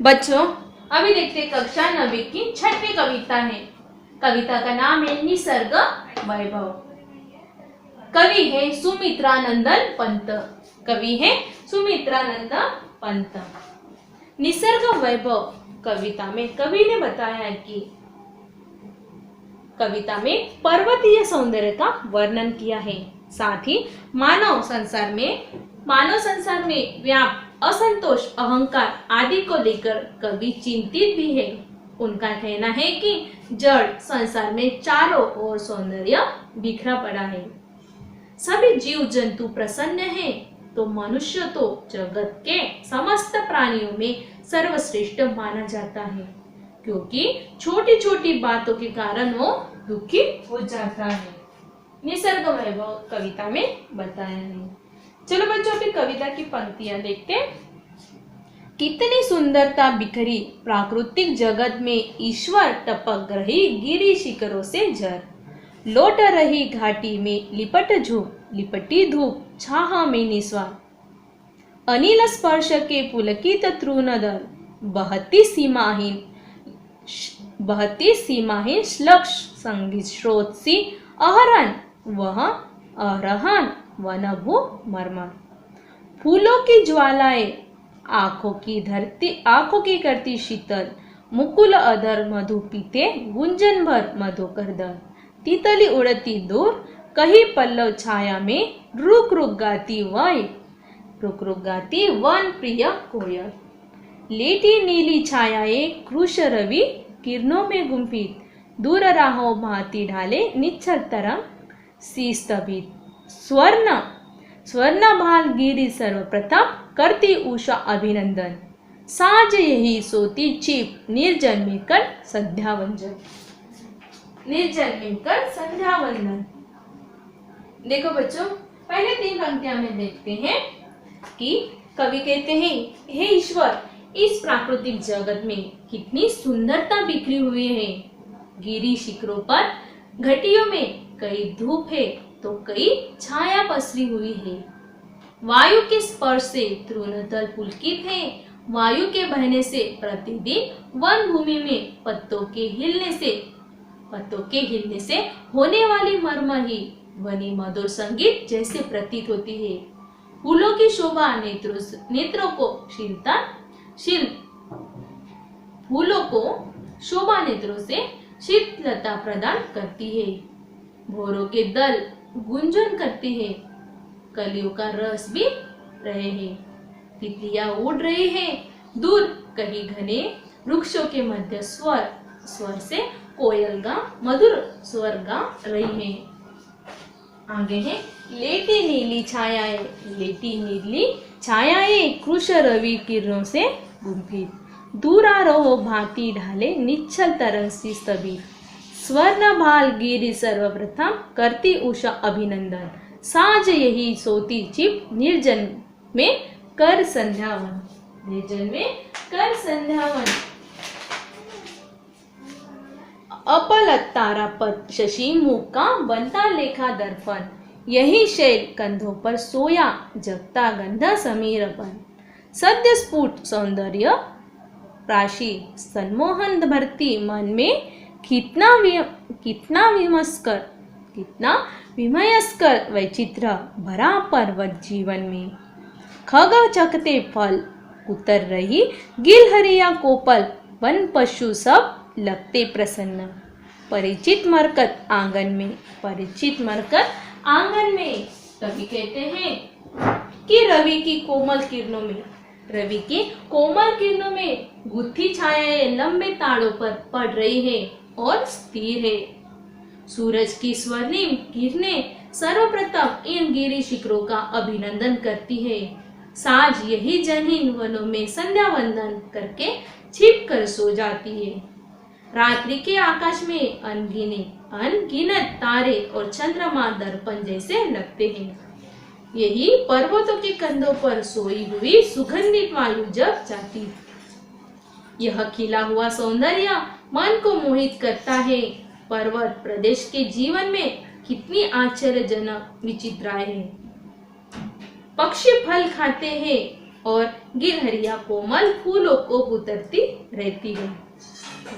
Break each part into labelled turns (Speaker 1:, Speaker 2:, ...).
Speaker 1: बच्चों, अभी देखते हैं कक्षा 9वीं की 6वीं कविता है। कविता का नाम है निसर्ग वैभव। कवि है सुमित्रानंदन पंत। कवि है सुमित्रानंदन पंत। निसर्ग वैभव कविता में कवि ने बताया कि कविता में पर्वतीय सौंदर्य का वर्णन किया है। साथ ही मानव संसार में व्याप्त असंतोष, अहंकार आदि को लेकर कवि चिंतित भी है। उनका कहना है कि जड़ संसार में चारों ओर सौंदर्य बिखरा पड़ा है। सभी जीव जंतु प्रसन्न हैं, तो मनुष्य तो जगत के समस्त प्राणियों में सर्वश्रेष्ठ माना जाता है, क्योंकि छोटी छोटी बातों के कारण वो दुखी हो जाता है। निसर्ग वैभव कविता में बताया है। चलो बच्चों, अभी कविता की पंक्तियां देखते हैं। कितनी सुंदरता बिखरी प्राकृतिक जगत में, ईश्वर टपक रही गिरी शिखरों से झर। लौट रही घाटी में लिपटी धूप छाह में निस्वार। अनिल स्पर्श के पुलकित तृणदल, बहती सीमाहीन श्लक्ष संगीत स्रोत सी अहरन वह अरहन वनभू मरमर। फूलों की ज्वालाएं आंखों की करती शीतल, मुकुल अधर मधु पीते गुंजन भर मधुकर दर। तितली उड़ती दूर कहीं पल्लव छाया में, रुक रुक गाती वन प्रिय कोयल। लेटी नीली छायाएं कृश रवि किरणों में गुंफित, दूर राहों भांति ढाले निच्छल तरंग सी स्तभित। स्वर्ण भाल गिरी सर्वप्रथम करती उषा अभिनंदन, साज यही सोती छिप निर्जन में कर संध्या वंदन। देखो बच्चों, पहले 3 पंक्तियां में देखते हैं कि कवि कहते हैं, हे ईश्वर, इस प्राकृतिक जगत में कितनी सुंदरता बिखरी हुई है। गिरी शिखरों पर घाटियों में कई धूप है तो कई छाया पसरी हुई है। वायु के स्पर्श से तृणतल पुलकित है। वायु के बहने से प्रतिदिन वन भूमि में पत्तों के हिलने से होने वाली मरमरी वनी मधुर संगीत जैसे प्रतीत होती है। फूलों की शोभा नेत्रों से शीतलता प्रदान करती है। भौरों के दल गुंजन करते हैं, कलियों का रस भी रहे हैं। तितलियां उड़ रही हैं, दूर कहीं घने वृक्षों के मध्य स्वर से कोयल गा मधुर स्वर गा रही है। आगे है, लेटी नीली छायाएं कृश रवि किरणों से गुंफित, दूरा रहो भांति ढाले निच्छल तरंग सी स्तभित। स्वर्ण भाल गिरी सर्वप्रथम करती उषा अभिनंदन, साज यही सोती छिप निर्जन में कर संध्यावन। अपल तारापत शशि मुख का बनता लेखा दर्पण, यही शैल कंधों पर सोया जगता गंधा समीरपन। सद्य स्फुट सौंदर्य राशि सम्मोहन भरती मन में, कितना विमयस्कर वैचित्र भरा पर्वत जीवन में। खग चकते फल उतर रही गिलहरिया कोपल, वन पशु सब लगते प्रसन्न। परिचित मरकत आंगन में कवि कहते हैं कि रवि की कोमल किरणों में गुत्थी छायाएं लंबे तारों पर पड़ रही है और स्थिर है। सूरज की स्वर्णिम किरणें सर्वप्रथम इन गिरी शिखरों का अभिनंदन करती है। साज यही जनहीन वनों में संध्या वंदन करके छिप कर सो जाती है। रात्रि के आकाश में अनगिनत तारे और चंद्रमा दर्पण जैसे लगते हैं। यही पर्वतों के कंधों पर सोई हुई सुगंधित वायु जब जाती, यह खिला हुआ सौंदर्य मन को मोहित करता है। पर्वत प्रदेश के जीवन में कितनी आश्चर्यजनक विचित्रताएं हैं। पक्षी फल खाते हैं और गिलहरियां कोमल फूलों को उतरती रहती है।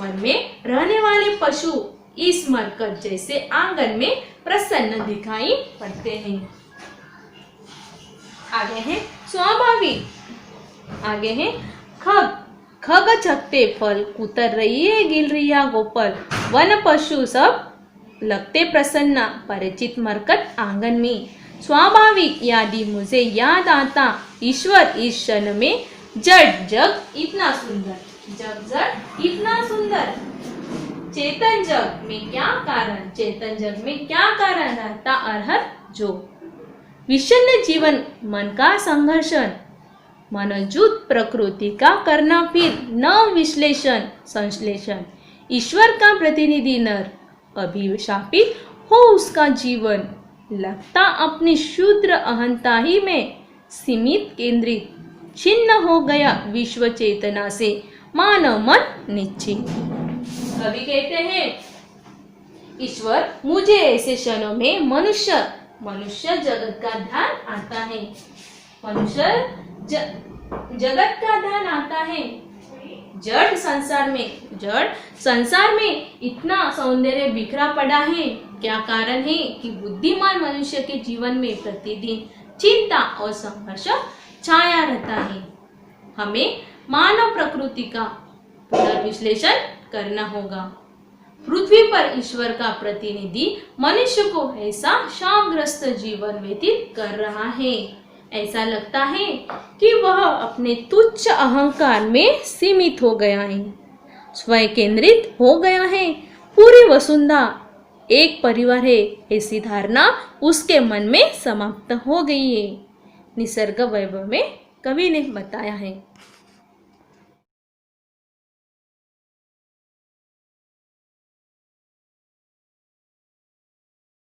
Speaker 1: वन में रहने वाले पशु इस मरकत जैसे आंगन में प्रसन्न दिखाई पड़ते हैं। आगे है स्वाभाविक। आगे है खग खग छकते फल कुतर रही है गिलहरियां गोपाल, वन पशु सब लगते प्रसन्न परिचित मरकत आंगन में। स्वाभाविक यादी मुझे याद आता ईश्वर इस क्षण में जड़ जग इतना सुंदर, जग जड़ इतना सुंदर। चेतन जग में क्या कारण, चेतन जग में क्या कारण रहता अरहर जो। विषन्न जीवन मन का संघर्षण, मनोजुत प्रकृति का करना फिर न विश्लेषण संश्लेषण। ईश्वर का प्रतिनिधि नर अभिशापित हो उसका जीवन, लगता अपनी शूद्र अहंता ही में सीमित केंद्रित, छिन्न हो गया विश्व चेतना से मानव मन निश्चित। कवि कहते हैं ईश्वर मुझे ऐसे क्षणों में मनुष्य जगत का ध्यान आता है, मनुष्य जगत का ध्यान आता है। जड़ संसार में इतना सौंदर्य बिखरा पड़ा है, क्या कारण है कि बुद्धिमान मनुष्य के जीवन में प्रतिदिन चिंता और संघर्ष छाया रहता है। हमें मानव प्रकृति का पुनर्विश्लेषण करना होगा। पृथ्वी पर ईश्वर का प्रतिनिधि मनुष्य को ऐसा शापग्रस्त जीवन व्यतीत कर रहा है, ऐसा लगता है कि वह अपने तुच्छ अहंकार में सीमित हो गया है, स्वयं केंद्रित हो गया है। पूरी वसुंधरा एक परिवार है, ऐसी धारणा उसके मन में समाप्त हो गई है। निसर्ग वैभव में कवि ने बताया है।